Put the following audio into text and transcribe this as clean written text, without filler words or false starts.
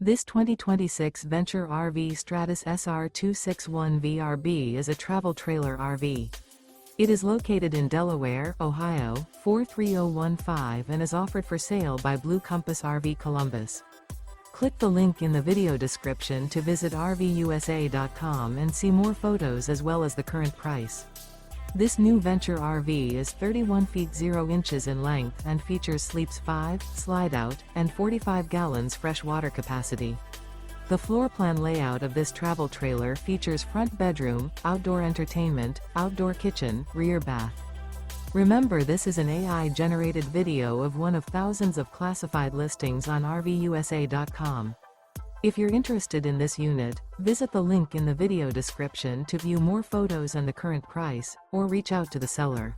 This 2026 Venture RV Stratus SR261VRB is a travel trailer RV. It is located in Delaware, Ohio, 43015 and is offered for sale by Blue Compass RV Columbus. Click the link in the video description to visit RVUSA.com and see more photos as well as the current price. This new Venture RV is 31 feet 0 inches in length and features sleeps 5, slide-out, and 45 gallons fresh water capacity. The floor plan layout of this travel trailer features front bedroom, outdoor entertainment, outdoor kitchen, rear bath. Remember, this is an AI-generated video of one of thousands of classified listings on RVUSA.com. If you're interested in this unit, visit the link in the video description to view more photos and the current price, or reach out to the seller.